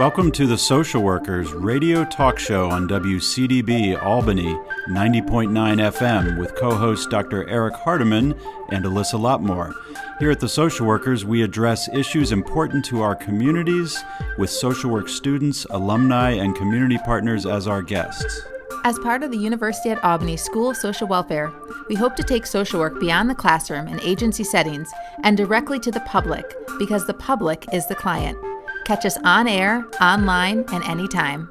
Welcome to the Social Workers radio talk show on WCDB Albany 90.9 FM with co-hosts Dr. Eric Hardiman and Alyssa Lotmore. Here at the Social Workers, we address issues important to our communities with social work students, alumni, and community partners as our guests. As part of the University at Albany School of Social Welfare, we hope to take social work beyond the classroom and agency settings and directly to the public, because the public is the client. Catch us on air, online, and anytime.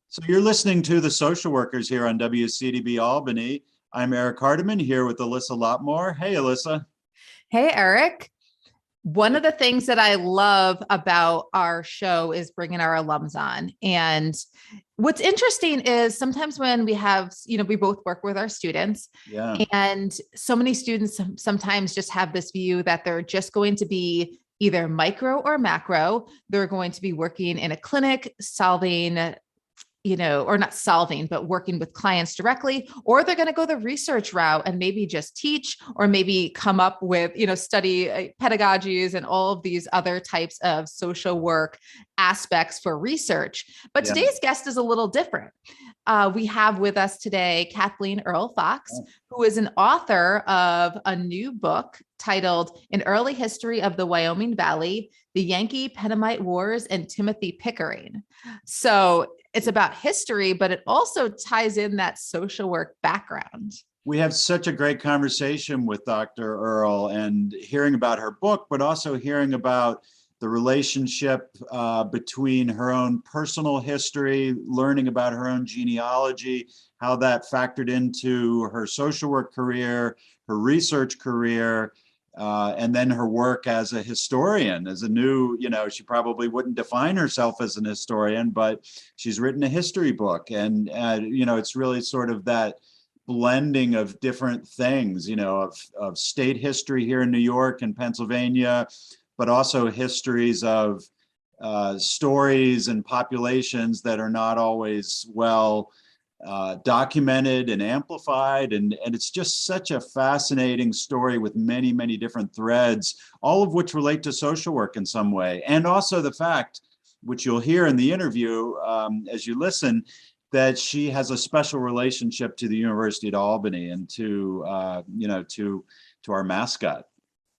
So you're listening to the Social Workers here on WCDB Albany. I'm Eric Hardiman here with Alyssa Lotmore. Hey, Alyssa. Hey, Eric. One of the things that I love about our show is bringing our alums on. And what's interesting is sometimes when we have, we both work with our students, and so many students sometimes just have this view that they're just going to be either micro or macro. They're going to be working in a clinic, solving or not solving, but working with clients directly, or they're going to go the research route and maybe just teach, or maybe come up with, study pedagogies and all of these other types of social work aspects for research. But today's guest is a little different. We have with us today Kathleen Earle Fox, who is an author of a new book titled An Early History of the Wyoming Valley, the Yankee-Pennamite Wars and Timothy Pickering. So it's about history, but it also ties in that social work background. We have such a great conversation with Dr. Earle and hearing about her book, but also hearing about the relationship between her own personal history, learning about her own genealogy, how that factored into her social work career, her research career, and then her work as a historian, as a new, she probably wouldn't define herself as an historian, but she's written a history book. And, it's really sort of that blending of different things, of state history here in New York and Pennsylvania, but also histories of stories and populations that are not always well documented and amplified. And it's just such a fascinating story with many, many different threads, all of which relate to social work in some way. And also the fact, which you'll hear in the interview as you listen, that she has a special relationship to the University at Albany and to our mascot.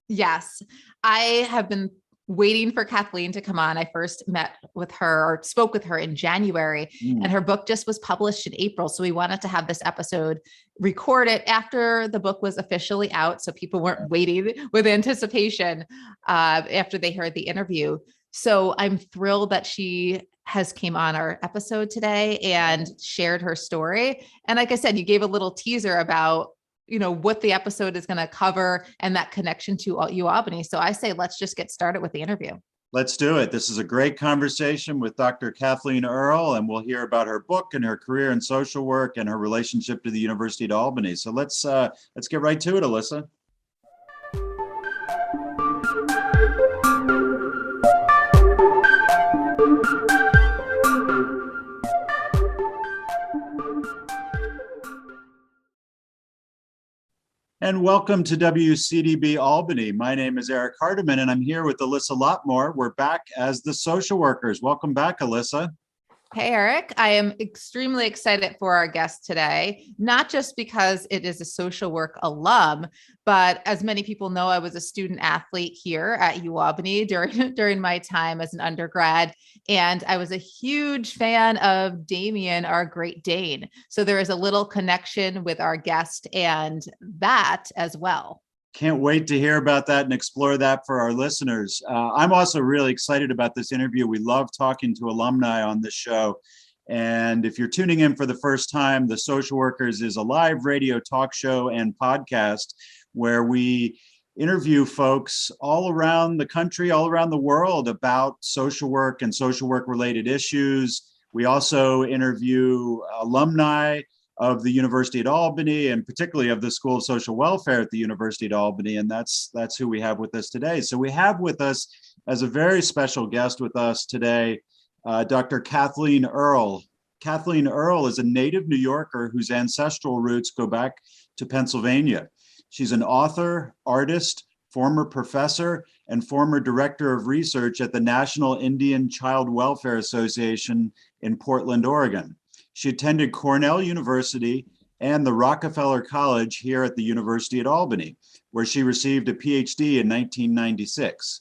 Yes, I have been waiting for Kathleen to come on. I first met with her or spoke with her in January, and her book just was published in April. So we wanted to have this episode recorded after the book was officially out, so people weren't waiting with anticipation after they heard the interview. So I'm thrilled that she has came on our episode today and shared her story. And like I said, you gave a little teaser about what the episode is going to cover and that connection to UAlbany. So I say, let's just get started with the interview. Let's do it. This is a great conversation with Dr. Kathleen Earle, and we'll hear about her book and her career in social work and her relationship to the University at Albany. So let's get right to it, Alyssa. And welcome to WCDB Albany. My name is Eric Hardiman, and I'm here with Alyssa Lotmore. We're back as the Social Workers. Welcome back, Alyssa. Hey, Eric. I am extremely excited for our guest today, not just because it is a social work alum, but as many people know, I was a student athlete here at UAlbany during my time as an undergrad, and I was a huge fan of Damien, our Great Dane. So there is a little connection with our guest and that as well. Can't wait to hear about that and explore that for our listeners. I'm also really excited about this interview. We love talking to alumni on this show. And if you're tuning in for the first time, The Social Workers is a live radio talk show and podcast where we interview folks all around the country, all around the world about social work and social work related issues. We also interview alumni of the University at Albany, and particularly of the School of Social Welfare at the University at Albany. And that's who we have with us today. So we have with us, as a very special guest with us today, Dr. Kathleen Earle. Kathleen Earle is a native New Yorker whose ancestral roots go back to Pennsylvania. She's an author, artist, former professor, and former director of research at the National Indian Child Welfare Association in Portland, Oregon. She attended Cornell University and the Rockefeller College here at the University at Albany, where she received a Ph.D. in 1996.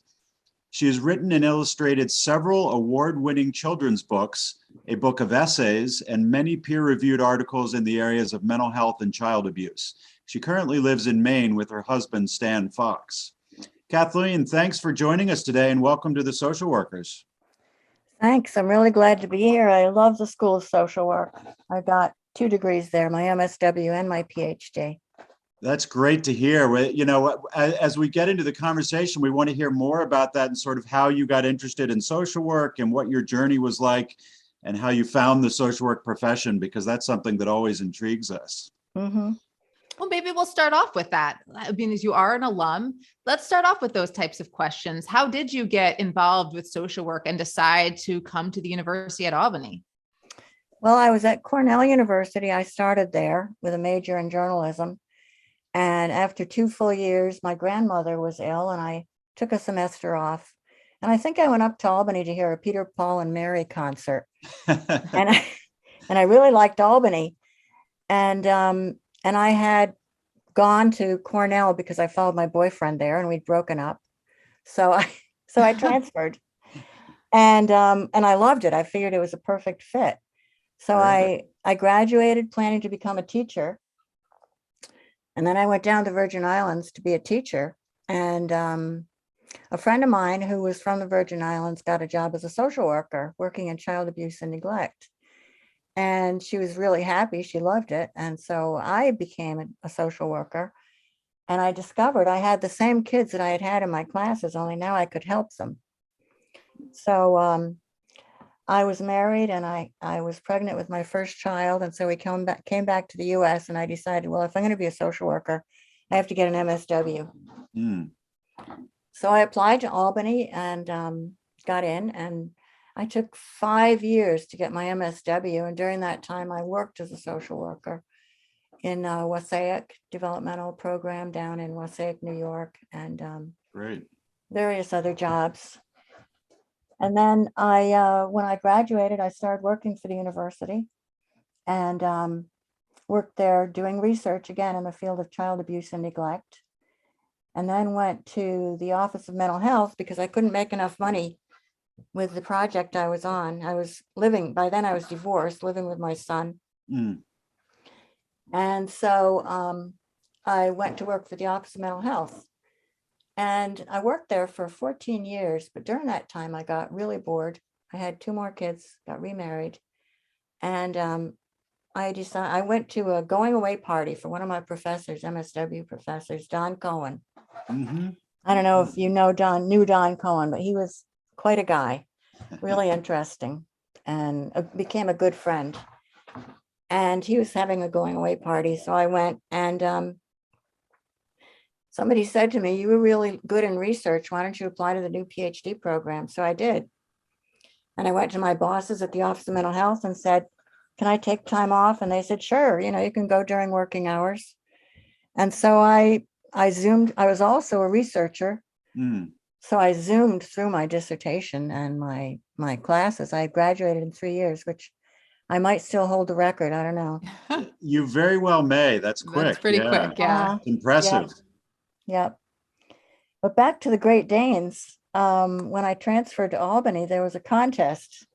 She has written and illustrated several award-winning children's books, a book of essays, and many peer-reviewed articles in the areas of mental health and child abuse. She currently lives in Maine with her husband, Stan Fox. Kathleen, thanks for joining us today and welcome to the Social Workers. Thanks. I'm really glad to be here. I love the School of Social Work. I got 2 degrees there, my M.S.W. and my Ph.D. That's great to hear. As we get into the conversation, we want to hear more about that and sort of how you got interested in social work and what your journey was like and how you found the social work profession, because that's something that always intrigues us. Mm-hmm. Well, maybe we'll start off with that. I mean, as you are an alum, let's start off with those types of questions. How did you get involved with social work and decide to come to the University at Albany? Well, I was at Cornell University. I started there with a major in journalism. And after 2 full years, my grandmother was ill and I took a semester off. And I think I went up to Albany to hear a Peter, Paul, and Mary concert. and I really liked Albany. And I had gone to Cornell because I followed my boyfriend there and we'd broken up. So I transferred. And I loved it. I figured it was a perfect fit. So I graduated planning to become a teacher. And then I went down to Virgin Islands to be a teacher. And a friend of mine who was from the Virgin Islands got a job as a social worker working in child abuse and neglect. And she was really happy. She loved it. And so I became a social worker. And I discovered I had the same kids that I had had in my classes, only now I could help them. So I was married and I was pregnant with my first child. And so we came back to the US and I decided, well, if I'm going to be a social worker, I have to get an M.S.W. So I applied to Albany and got in, and I took 5 years to get my M.S.W. And during that time, I worked as a social worker in Wassaic Developmental Program down in Wassaic, New York, and Great. various other jobs. And then when I graduated, I started working for the university and worked there doing research again in the field of child abuse and neglect. And then went to the Office of Mental Health because I couldn't make enough money with the project I was on. By then I was divorced, living with my son. And so I went to work for the Office of Mental Health. And I worked there for 14 years, but during that time I got really bored. I had 2 more kids, got remarried. And I went to a going away party for one of my professors, M.S.W. professors, Don Cohen. Mm-hmm. I don't know if you knew Don Cohen, but he was quite a guy, really interesting, and became a good friend. And he was having a going away party. So I went, and somebody said to me, "You were really good in research. Why don't you apply to the new Ph.D. program?" So I did. And I went to my bosses at the Office of Mental Health and said, "Can I take time off?" And they said, "Sure, you can go during working hours." And so I Zoomed. I was also a researcher. So I Zoomed through my dissertation and my classes. I graduated in 3 years, which I might still hold the record. I don't know. You very well may. That's quick. That's pretty quick. Yeah. Impressive. Yep. But back to the Great Danes. When I transferred to Albany, there was a contest,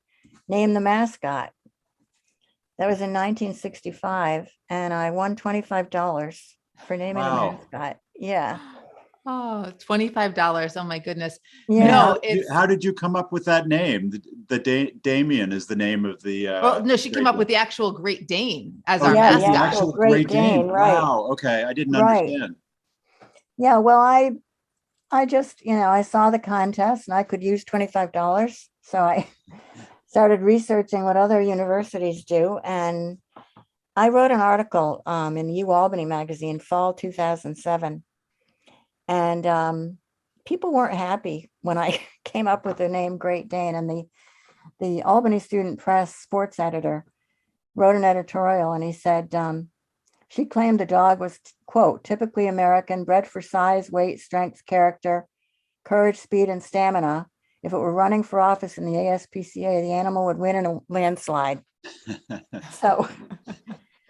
Name the Mascot. That was in 1965, and I won $25 for naming the mascot. Yeah. Oh, $25. Oh my goodness. Yeah. No, How did you come up with that name? Damien is the name of the. Well, no, she came up with the actual Great Dane as our yeah, mascot. the actual Great Dane, right? Wow. Okay, I didn't Right. understand. Yeah. Well, I just I saw the contest and I could use $25, so I started researching what other universities do, and I wrote an article in UAlbany magazine, fall 2007. And people weren't happy when I came up with the name Great Dane. And the Albany Student Press sports editor wrote an editorial, and he said, She claimed the dog was, quote, typically American, bred for size, weight, strength, character, courage, speed, and stamina. If it were running for office in the ASPCA, the animal would win in a landslide. So,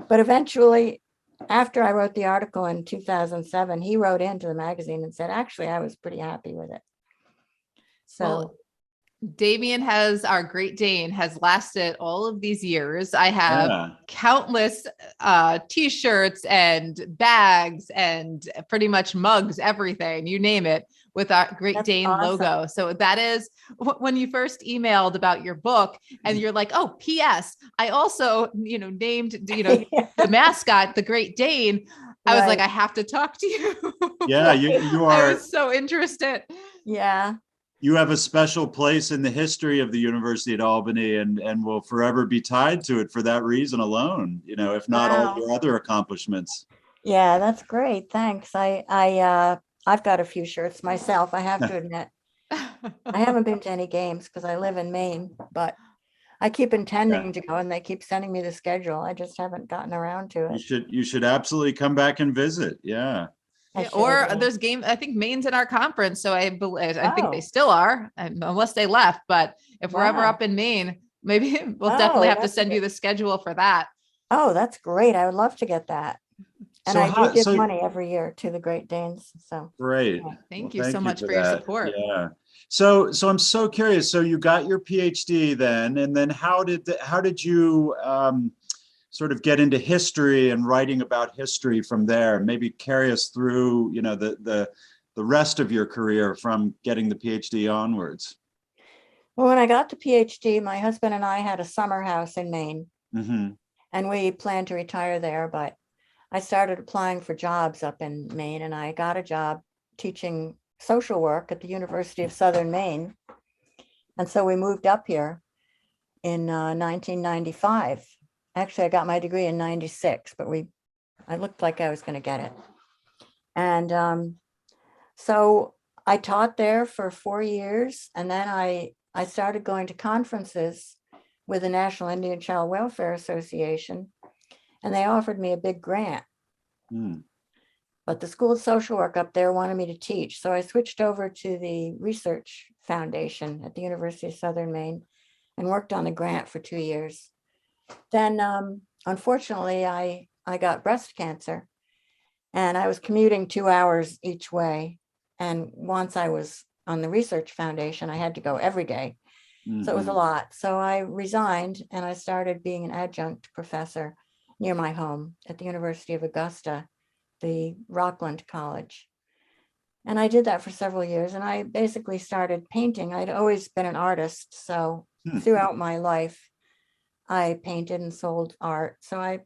but eventually, after I wrote the article in 2007, he wrote into the magazine and said, actually, I was pretty happy with it. So. Well, Damien our Great Dane has lasted all of these years. I have countless t-shirts and bags and pretty much mugs, everything, you name it, with our Great Dane logo. So that is when you first emailed about your book and you're like, oh, P.S. I also, named, the mascot, the Great Dane. I was like, I have to talk to you. Yeah, you are. I was so interested. Yeah. You have a special place in the history of the University at Albany and will forever be tied to it for that reason alone, if not all your other accomplishments. Yeah, that's great. Thanks. I've got a few shirts myself, I have to admit. I haven't been to any games because I live in Maine, but I keep intending to go and they keep sending me the schedule. I just haven't gotten around to it. You should absolutely come back and visit. Yeah. Or there's I think Maine's in our conference. So I think they still are, unless they left. But if we're ever up in Maine, maybe we'll definitely have to send you the schedule for that. Oh, that's great. I would love to get that. And I do give money every year to the Great Danes. So great. Yeah. Thank you so much for your support. Yeah. So I'm so curious. So you got your PhD then, and then how did you sort of get into history and writing about history from there? Maybe carry us through, the rest of your career from getting the PhD onwards. Well, when I got the PhD, my husband and I had a summer house in Maine, and we planned to retire there. But I started applying for jobs up in Maine, and I got a job teaching social work at the University of Southern Maine. And so we moved up here in 1995. Actually, I got my degree in 96, but I looked like I was going to get it. And so I taught there for 4 years. And then I started going to conferences with the National Indian Child Welfare Association. And they offered me a big grant. But the School of Social Work up there wanted me to teach. So I switched over to the Research Foundation at the University of Southern Maine and worked on the grant for 2 years. Then, unfortunately, I got breast cancer and I was commuting 2 hours each way. And once I was on the Research Foundation, I had to go every day. So it was a lot. So I resigned and I started being an adjunct professor near my home at the University of Augusta, the Rockland College. And I did that for several years. And I basically started painting. I'd always been an artist. So throughout my life, I painted and sold art. So I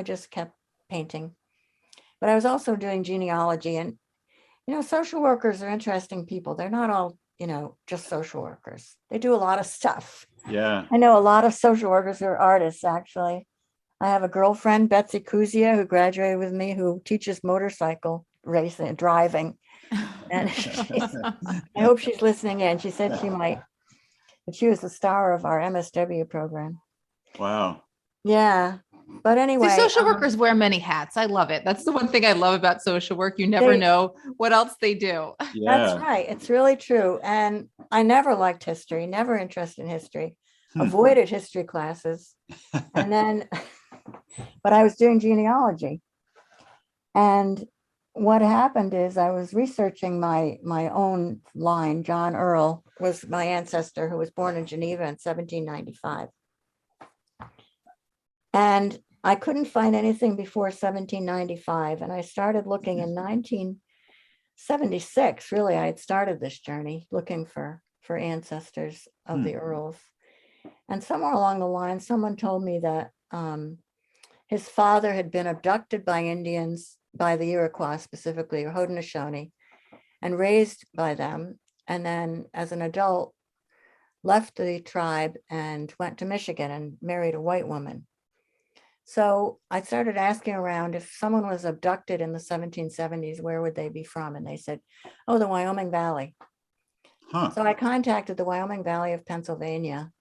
just kept painting. But I was also doing genealogy. And, social workers are interesting people. They're not all, just social workers. They do a lot of stuff. Yeah. I know a lot of social workers who are artists, actually. I have a girlfriend, Betsy Kuzia, who graduated with me, who teaches motorcycle racing and driving. And I hope she's listening in. She said she might. But she was the star of our M.S.W program. Wow. Yeah. But anyway. Social workers wear many hats. I love it. That's the one thing I love about social work. You never know what else they do. Yeah. That's right. It's really true. And I never liked history, never interested in history, avoided history classes. And then, but I was doing genealogy. And what happened is I was researching my own line. John Earle was my ancestor who was born in Geneva in 1795. And I couldn't find anything before 1795. And I started looking in 1976. Really, I had started this journey looking for ancestors of the Earls. And somewhere along the line, someone told me that his father had been abducted by Indians, by the Iroquois specifically, or Haudenosaunee, and raised by them. And then as an adult, left the tribe and went to Michigan and married a white woman. So I started asking around, if someone was abducted in the 1770s, where would they be from? And they said, oh, the Wyoming Valley. So I contacted the Wyoming Valley of Pennsylvania.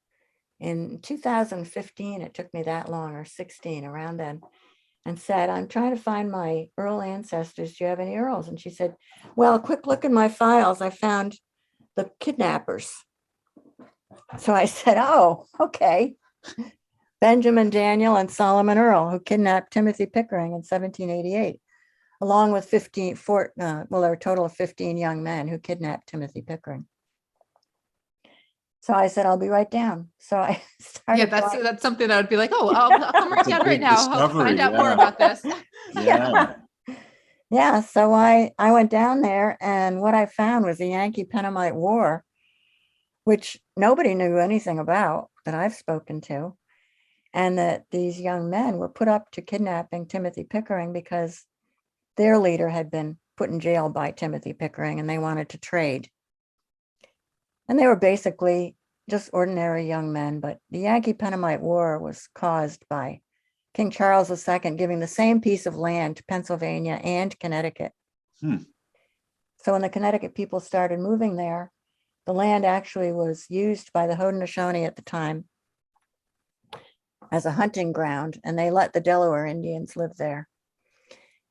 In 2015, it took me that long, or 16, around then. and said, I'm trying to find my Earl ancestors. Do you have any Earls? And she said, well, a quick look in my files. I found the kidnappers. So I said, oh, okay. Benjamin Daniel and Solomon Earle, who kidnapped Timothy Pickering in 1788, along with there were a total of 15 young men who kidnapped Timothy Pickering. So I said, I'll be right down. So I started. Yeah, that's something that would be like, oh, I'll come right That's a down right big now. I'll discovery, find out more yeah. about this. Yeah. Yeah, so I went down there, and what I found was the Yankee-Pennamite War, which nobody knew anything about that I've spoken to, and that these young men were put up to kidnapping Timothy Pickering because their leader had been put in jail by Timothy Pickering, and they wanted to trade. And they were basically just ordinary young men, but the Yankee-Pennamite War was caused by King Charles II giving the same piece of land to Pennsylvania and Connecticut. So when the Connecticut people started moving there, the land actually was used by the Haudenosaunee at the time as a hunting ground, and they let the Delaware Indians live there.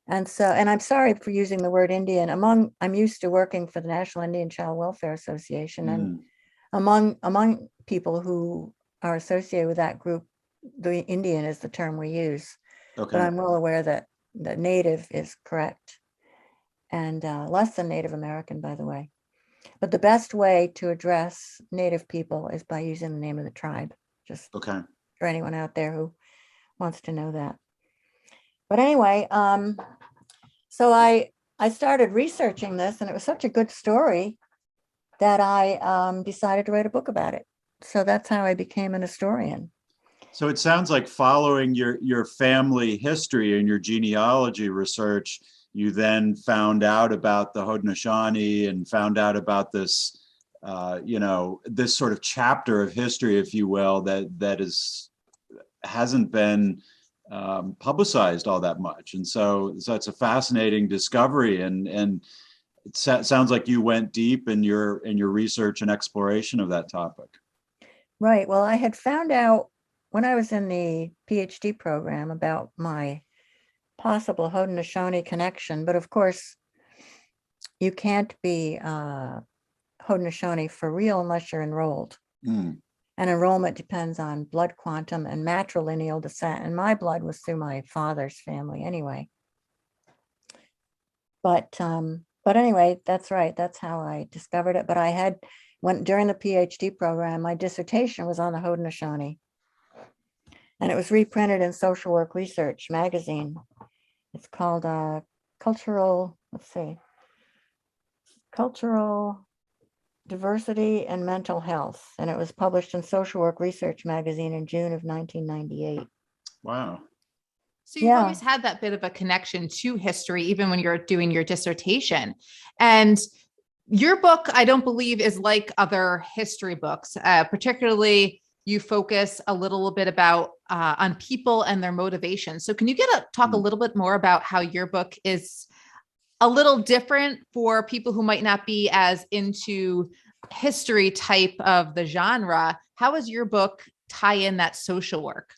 And so, and I'm sorry for using the word Indian. I'm used to working for the National Indian Child Welfare Association, and among people who are associated with that group, the Indian is the term we use. Okay. But I'm well aware that Native is correct, and less than Native American, by the way. But the best way to address Native people is by using the name of the tribe, just Okay. for anyone out there who wants to know that. But anyway, so I started researching this, and it was such a good story that I decided to write a book about it. So that's how I became an historian. So it sounds like following your family history and your genealogy research, you then found out about the Haudenosaunee and found out about this, this sort of chapter of history, if you will, that hasn't been publicized all that much. And so it's a fascinating discovery, and it sounds like you went deep in your research and exploration of that topic. Right. Well, I had found out when I was in the Ph.D. program about my possible Haudenosaunee connection, but of course, you can't be Haudenosaunee for real unless you're enrolled. And enrollment depends on blood quantum and matrilineal descent. And my blood was through my father's family anyway. But anyway, that's right. That's how I discovered it. But during the PhD program, my dissertation was on the Haudenosaunee. And it was reprinted in Social Work Research magazine. It's called Cultural Diversity and Mental Health. And it was published in Social Work Research magazine in June of 1998. Wow. So you've always had that bit of a connection to history, even when you're doing your dissertation. And your book, I don't believe, is like other history books. Particularly, you focus a little bit about on people and their motivation. So can you talk a little bit more about how your book is a little different for people who might not be as into history type of the genre? How does your book tie in that social work?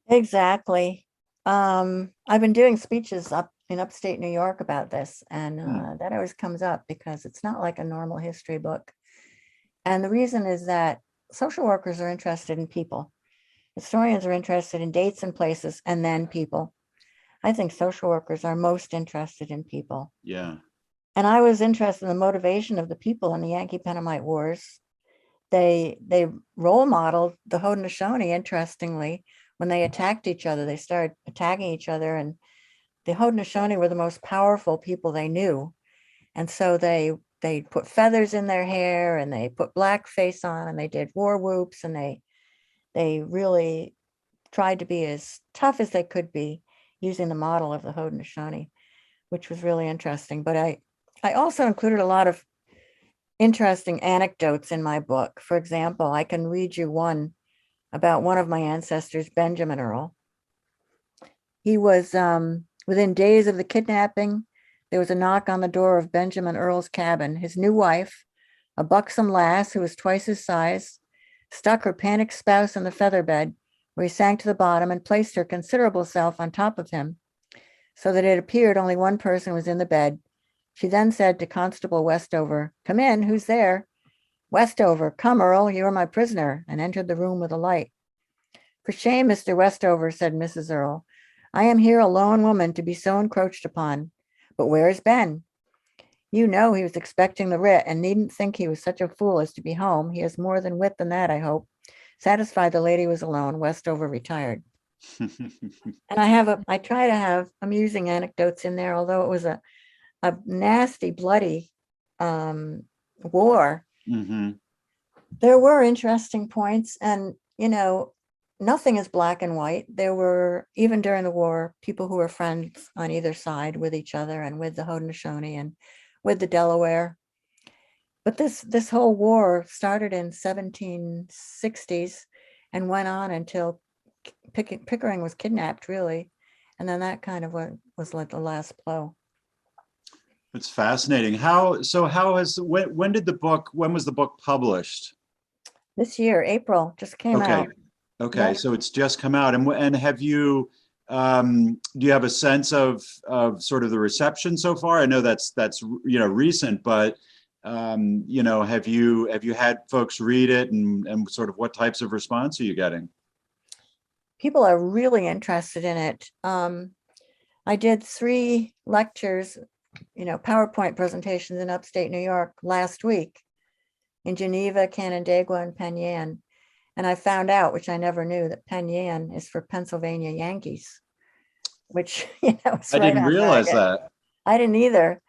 Exactly. I've been doing speeches up in upstate New York about this, and that always comes up because it's not like a normal history book. And the reason is that social workers are interested in people. Historians are interested in dates and places, and then people. I think social workers are most interested in people. Yeah. And I was interested in the motivation of the people in the Yankee-Pennamite Wars. They role modeled the Haudenosaunee, interestingly. When they attacked each other, they started attacking each other, and the Haudenosaunee were the most powerful people they knew. And so they put feathers in their hair, and they put blackface on, and they did war whoops, and they really tried to be as tough as they could be, using the model of the Haudenosaunee, which was really interesting. But I also included a lot of interesting anecdotes in my book. For example, I can read you one about one of my ancestors, Benjamin Earle. He was within days of the kidnapping. There was a knock on the door of Benjamin Earle's cabin. His new wife, a buxom lass who was twice his size, stuck her panicked spouse in the feather bed, where he sank to the bottom and placed her considerable self on top of him, so that it appeared only one person was in the bed. She then said to Constable Westover, "Come in, who's there?" "Westover, come, Earl, you are my prisoner," and entered the room with a light. "For shame, Mr. Westover," said Mrs. Earle. "I am here a lone woman to be so encroached upon. But where is Ben? You know he was expecting the writ, and needn't think he was such a fool as to be home. He has more than wit than that, I hope." Satisfied the lady was alone, Westover retired. And I try to have amusing anecdotes in there, although it was a nasty, bloody war. Mhm. There were interesting points, and nothing is black and white. There were, even during the war, people who were friends on either side with each other and with the Haudenosaunee and with the Delaware. But this whole war started in 1760s and went on until Pickering was kidnapped, really. And then that kind of was like the last blow. It's fascinating. When was the book published? This year, April, just came Okay. out. Okay. Yeah. So it's just come out. And have you, do you have a sense of sort of the reception so far? I know that's recent, but have you had folks read it, and sort of what types of response are you getting? People are really interested in it. I did 3 lectures, PowerPoint presentations in upstate New York last week, in Geneva, Canandaigua, and Penn Yan. And I found out, which I never knew, that Penn Yan is for Pennsylvania Yankees, which, is I right didn't on realize target. that. I didn't either.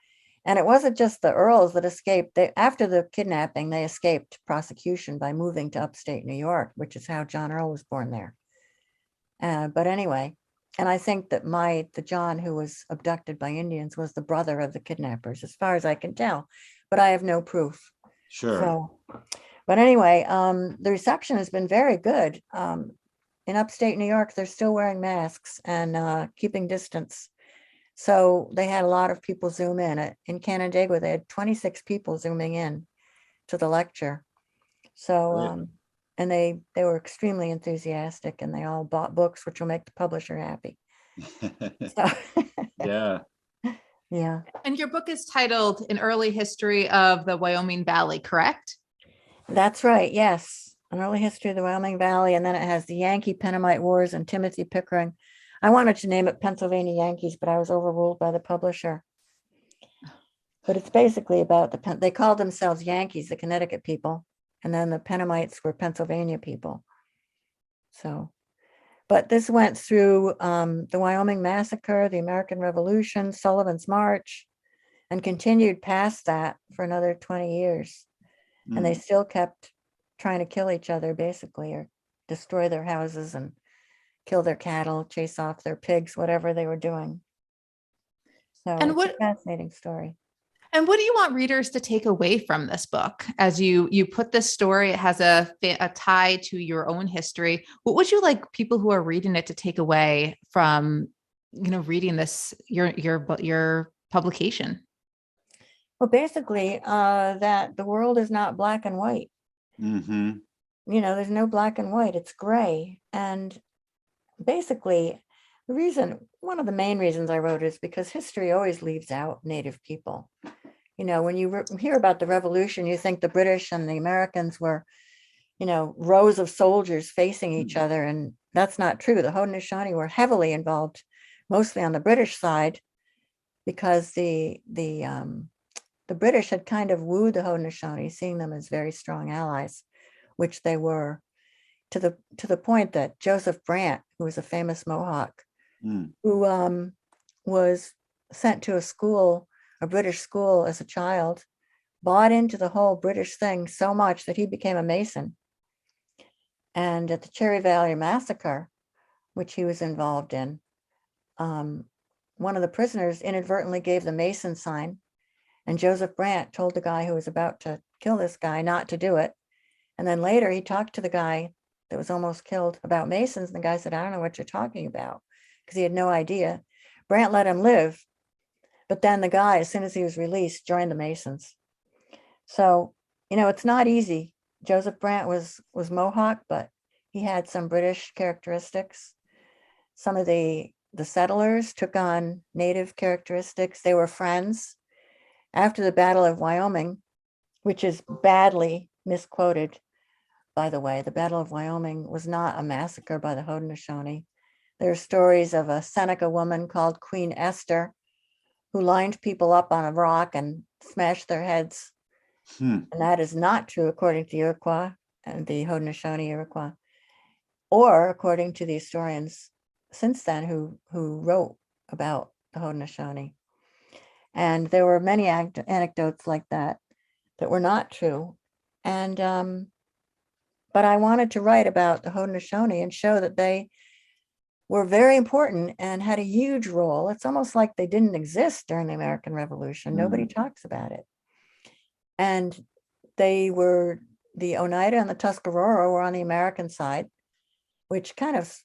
And it wasn't just the Earls that escaped. After the kidnapping, they escaped prosecution by moving to upstate New York, which is how John Earl was born there. But anyway, and I think that the John who was abducted by Indians was the brother of the kidnappers, as far as I can tell, but I have no proof. Sure. So, but anyway, the reception has been very good. In upstate New York, they're still wearing masks and keeping distance. So they had a lot of people zoom in. In Canandaigua, they had 26 people zooming in to the lecture. So, and they were extremely enthusiastic, and they all bought books, which will make the publisher happy. So, Yeah. yeah. And your book is titled An Early History of the Wyoming Valley, correct? That's right. Yes. An Early History of the Wyoming Valley. And then it has the Yankee-Pennamite Wars and Timothy Pickering. I wanted to name it Pennsylvania Yankees, but I was overruled by the publisher. But it's basically about they called themselves Yankees, the Connecticut people. And then the Pennamites were Pennsylvania people. So, but this went through the Wyoming Massacre, the American Revolution, Sullivan's March, and continued past that for another 20 years. And they still kept trying to kill each other, basically, or destroy their houses and kill their cattle, chase off their pigs, whatever they were doing. So it's a fascinating story. And what do you want readers to take away from this book? As you put this story, it has a tie to your own history. What would you like people who are reading it to take away from, reading this, your publication? Well, basically, that the world is not black and white. Mm-hmm. There's no black and white, it's gray. And basically, one of the main reasons I wrote it is because history always leaves out Native people. When you hear about the revolution, you think the British and the Americans were, rows of soldiers facing each other. And that's not true. The Haudenosaunee were heavily involved, mostly on the British side, because the British had kind of wooed the Haudenosaunee, seeing them as very strong allies, which they were, to the point that Joseph Brant, who was a famous Mohawk, who was sent to a British school as a child, bought into the whole British thing so much that he became a Mason. And at the Cherry Valley Massacre, which he was involved in, one of the prisoners inadvertently gave the Mason sign, and Joseph Brant told the guy who was about to kill this guy not to do it. And then later he talked to the guy that was almost killed about Masons, and the guy said, "I don't know what you're talking about," because he had no idea. Brant let him live, but then the guy, as soon as he was released, joined the Masons. So, it's not easy. Joseph Brant was Mohawk, but He had some British characteristics. Some of the settlers took on native characteristics. They were friends. After the Battle of Wyoming, which is badly misquoted, by the way, the Battle of Wyoming was not a massacre by the Haudenosaunee. There are stories of a Seneca woman called Queen Esther who lined people up on a rock and smashed their heads. And that is not true according to the Iroquois and the Haudenosaunee Iroquois, or according to the historians since then who wrote about the Haudenosaunee. And there were many anecdotes like that were not true. And but I wanted to write about the Haudenosaunee and show that they were very important and had a huge role. It's almost like they didn't exist during the American Revolution. Nobody talks about it. And they were, the Oneida and the Tuscarora were on the American side, which kind of,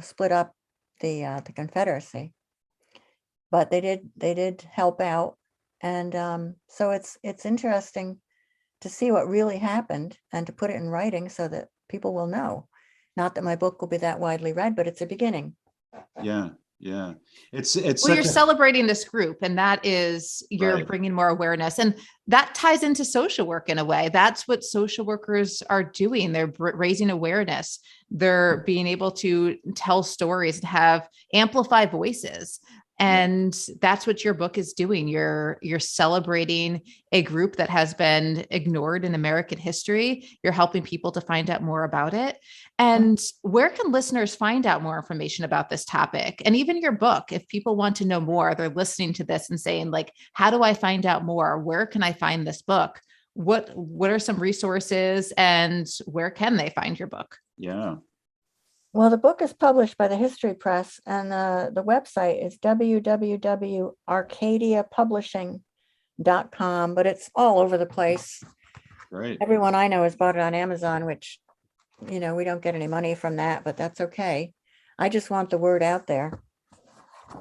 split up the Confederacy. But they did help out. And so it's interesting to see what really happened and to put it in writing so that people will know. Not that my book will be that widely read, but it's a beginning. Yeah. It's well, you're celebrating this group, and that is, you're Right. bringing more awareness, and that ties into social work in a way. That's what social workers are doing. They're raising awareness. They're being able to tell stories and have amplify voices. And that's what your book is doing. You're celebrating a group that has been ignored in American history. You're helping people to find out more about it. And where can listeners find out more information about this topic? And even your book, if people want to know more, they're listening to this and saying, like, how do I find out more? Where can I find this book? What are some resources, and where can they find your book? Yeah. Well, the book is published by the History Press, and the website is www.arcadiapublishing.com, but it's all over the place. Great. Everyone I know has bought it on Amazon, which, we don't get any money from that, but that's okay. I just want the word out there.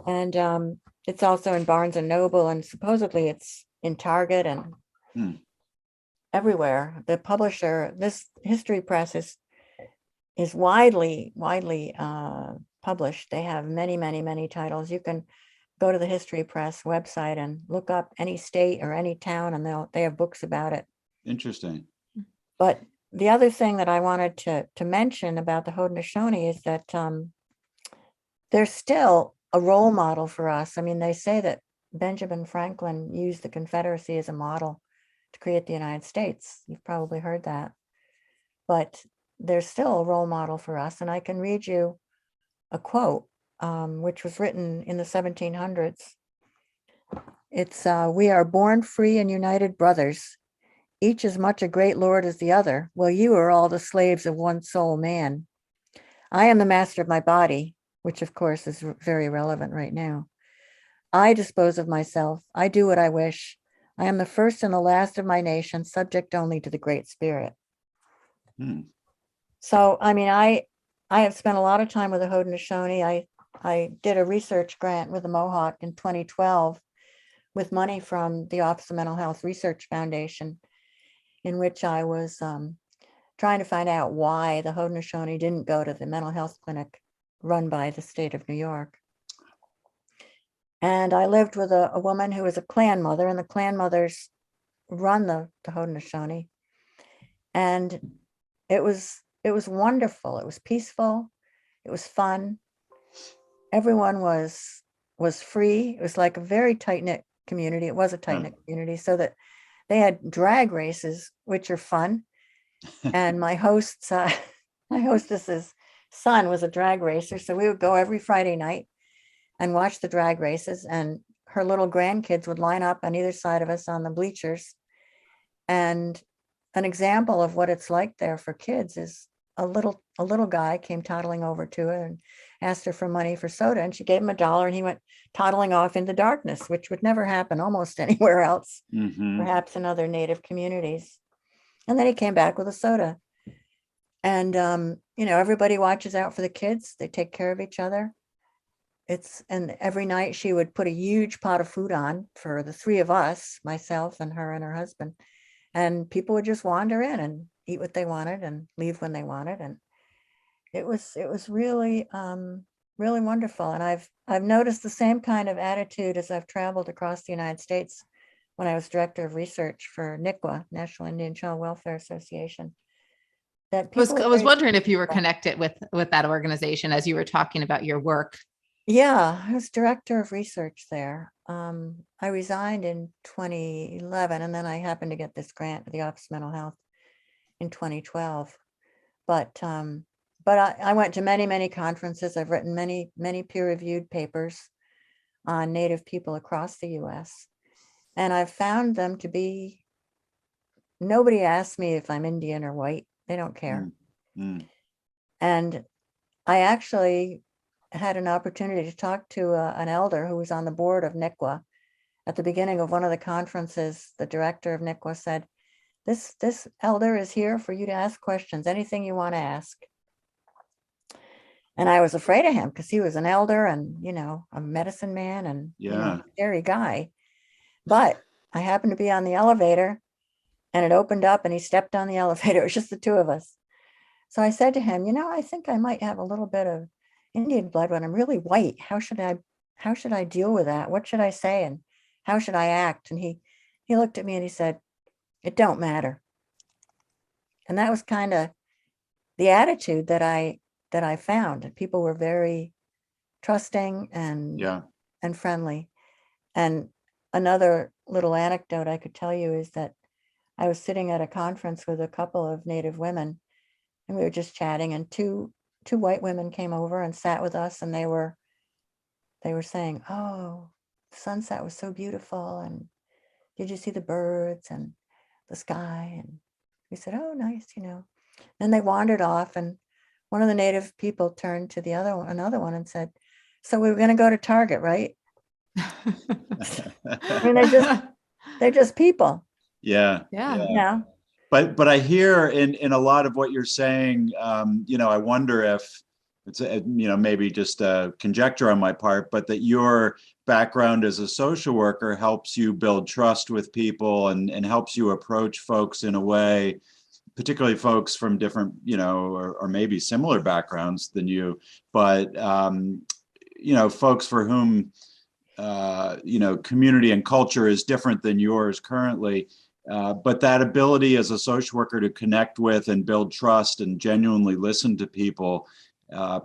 And it's also in Barnes and Noble, and supposedly it's in Target and everywhere. The publisher, this History Press, is widely published. They have many titles. You can go to the History Press website and look up any state or any town, and they have books about it. Interesting. But the other thing that I wanted to mention about the Haudenosaunee is that they're still a role model for us. I mean, they say that Benjamin Franklin used the Confederacy as a model to create the United States. You've probably heard that. But they're still a role model for us. And I can read you a quote, which was written in the 1700s. It's, "We are born free and united brothers, each as much a great lord as the other, while you are all the slaves of one sole man. I am the master of my body," which of course is very relevant right now. "I dispose of myself. I do what I wish. I am the first and the last of my nation, subject only to the Great Spirit." So, I mean, I have spent a lot of time with the Haudenosaunee. I did a research grant with the Mohawk in 2012 with money from the Office of Mental Health Research Foundation, in which I was trying to find out why the Haudenosaunee didn't go to the mental health clinic run by the state of New York. And I lived with a woman who was a clan mother, and the clan mothers run the Haudenosaunee. And it was wonderful. It was peaceful. It was fun. Everyone was free. It was like a very tight-knit community. It was a tight-knit community, so that they had drag races, which are fun. And my hostess's son was a drag racer, so we would go every Friday night and watch the drag races, and her little grandkids would line up on either side of us on the bleachers. And an example of what it's like there for kids is a little guy came toddling over to her and asked her for money for soda, and she gave him $1, and he went toddling off into darkness, which would never happen almost anywhere else, perhaps in other Native communities. And then he came back with a soda. And everybody watches out for the kids. They take care of each other. And every night she would put a huge pot of food on for the three of us, myself and her husband. And people would just wander in and eat what they wanted and leave when they wanted. And it was really, really wonderful. And I've noticed the same kind of attitude as I've traveled across the United States when I was director of research for NICWA, National Indian Child Welfare Association. That people I was wondering if you were connected with that organization as you were talking about your work. Yeah, I was director of research there. I resigned in 2011, and then I happened to get this grant at the Office of Mental Health in 2012. But I went to many, many conferences. I've written many, many peer-reviewed papers on Native people across the U.S. And I've found them to be, nobody asks me if I'm Indian or white. They don't care. And I actually had an opportunity to talk to an elder who was on the board of NICWA. At the beginning of one of the conferences, the director of NICWA said, this elder is here for you to ask questions, anything you want to ask. And I was afraid of him because he was an elder and, a medicine man and a scary guy. But I happened to be on the elevator and it opened up and he stepped on the elevator. It was just the two of us. So I said to him, I think I might have a little bit of Indian blood when I'm really white. How should I deal with that? What should I say? And how should I act? And he looked at me and he said, it don't matter. And that was kind of the attitude that I found. People were very trusting and friendly. And another little anecdote I could tell you is that I was sitting at a conference with a couple of Native women and we were just chatting, and two white women came over and sat with us, and they were saying, oh, the sunset was so beautiful, and did you see the birds and the sky? And we said, oh, nice. Then they wandered off, and one of the Native people turned to another one and said, so we were going to go to Target, right? I mean, they're just people. Yeah. But I hear in a lot of what you're saying, I wonder if it's maybe just a conjecture on my part, but that your background as a social worker helps you build trust with people and helps you approach folks in a way, particularly folks from different, or maybe similar backgrounds than you, but folks for whom community and culture is different than yours currently. But that ability as a social worker to connect with and build trust and genuinely listen to people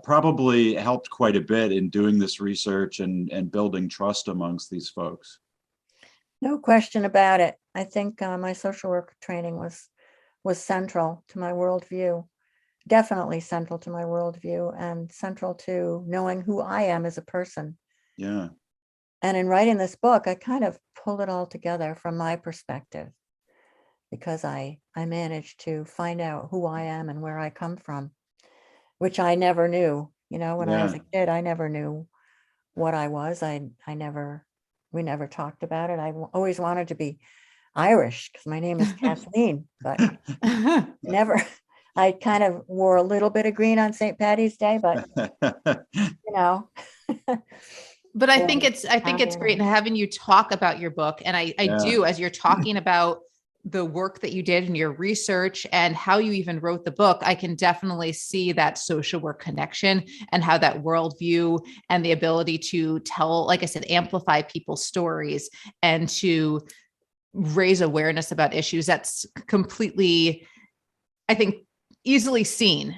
probably helped quite a bit in doing this research and building trust amongst these folks. No question about it. I think my social worker training was central to my worldview, definitely central to my worldview, and central to knowing who I am as a person. Yeah. And in writing this book, I kind of pulled it all together from my perspective, because I managed to find out who I am and where I come from, which I never knew. When I was a kid, I never knew what I was. We never talked about it. I always wanted to be Irish because my name is Kathleen, but I kind of wore a little bit of green on St. Patty's Day, but But I think it's great having you talk about your book. And I do, as you're talking about the work that you did in your research and how you even wrote the book, I can definitely see that social work connection and how that worldview and the ability to tell, like I said, amplify people's stories and to raise awareness about issues that's completely, I think, easily seen.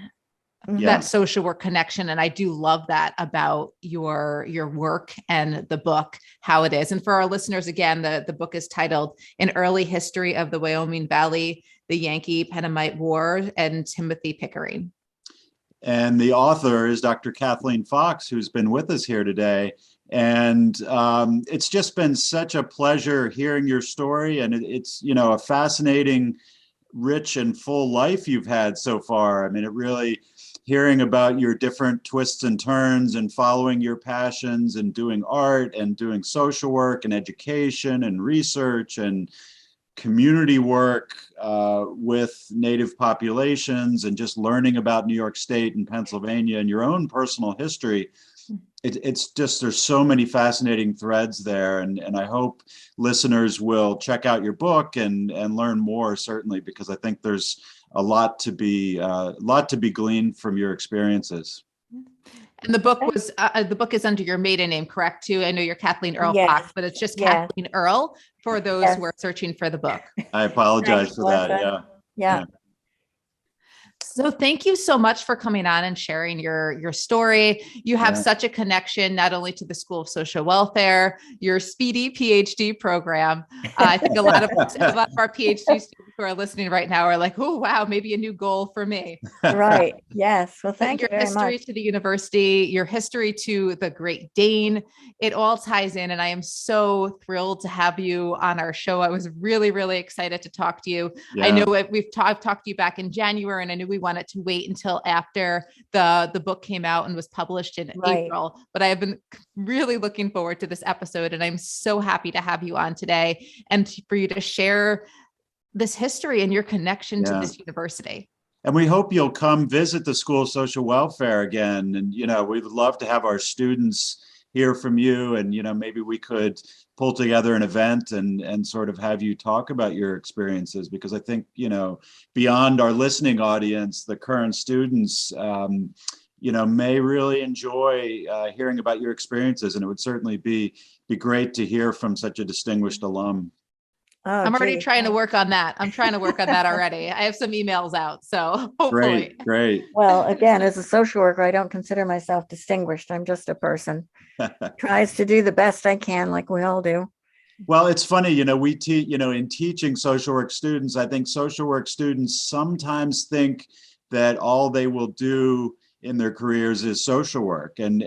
That social work connection. And I do love that about your work and the book, how it is. And for our listeners, again, the book is titled An Early History of the Wyoming Valley, the Yankee-Pennamite War, and Timothy Pickering. And the author is Dr. Kathleen Fox, who's been with us here today. And it's just been such a pleasure hearing your story. And it's, a fascinating, rich and full life you've had so far. I mean, it really, hearing about your different twists and turns and following your passions and doing art and doing social work and education and research and community work with Native populations and just learning about New York State and Pennsylvania and your own personal history. It's just, there's so many fascinating threads there. And I hope listeners will check out your book and learn more, certainly, because I think there's a lot to be gleaned from your experiences. And the book is under your maiden name, correct? Too. I know you're Kathleen Earle Yes. Fox, but it's just Yes. Kathleen Earle for those Yes. who are searching for the book. I apologize Thanks, for that. Melissa. Yeah. Yeah. So thank you so much for coming on and sharing your story. You have such a connection, not only to the School of Social Welfare, your speedy Ph.D. program. I think a lot of our Ph.D. students who are listening right now are like, oh, wow, maybe a new goal for me. Right. Yes. Well, thank you Your very history much. to the university, your history to the Great Dane, it all ties in. And I am so thrilled to have you on our show. I was really, really excited to talk to you. Yeah. I know I've talked to you back in January, and I knew we wanted to wait until after the book came out and was published in April, but I have been really looking forward to this episode, and I'm so happy to have you on today and for you to share this history and your connection to this university. And we hope you'll come visit the School of Social Welfare again. And, we'd love to have our students hear from you, and, maybe we could pull together an event and sort of have you talk about your experiences, because I think, beyond our listening audience, the current students, may really enjoy hearing about your experiences. And it would certainly be great to hear from such a distinguished alum. Oh, I'm already trying to work on that. I'm trying to work on that already. I have some emails out, so hopefully. Great. Well, again, as a social worker, I don't consider myself distinguished. I'm just a person tries to do the best I can, like we all do. Well, it's funny, we teach, in teaching social work students, I think social work students sometimes think that all they will do in their careers is social work, and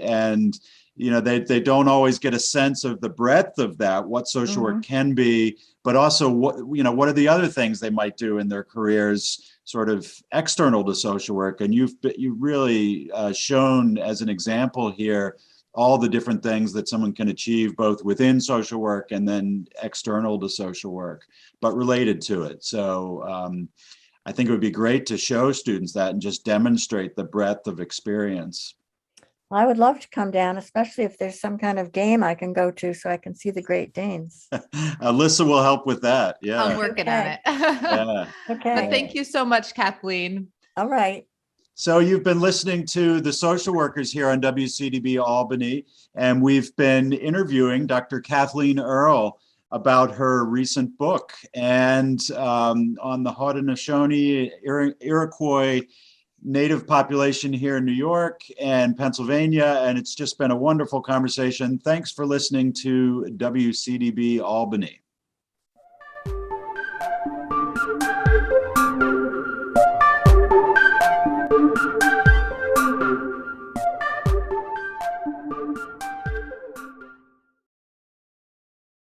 they don't always get a sense of the breadth of that, what social work can be, but also what are the other things they might do in their careers, sort of external to social work. And you've really shown as an example here all the different things that someone can achieve both within social work and then external to social work, but related to it. So I think it would be great to show students that and just demonstrate the breadth of experience. I would love to come down, especially if there's some kind of game I can go to so I can see the Great Danes. Alyssa will help with that. Yeah. I'm working on it. Yeah. Okay. But thank you so much, Kathleen. All right. So you've been listening to The Social Workers here on WCDB Albany, and we've been interviewing Dr. Kathleen Earle about her recent book and on the Haudenosaunee Iroquois Native population here in New York and Pennsylvania. And it's just been a wonderful conversation. Thanks for listening to WCDB Albany.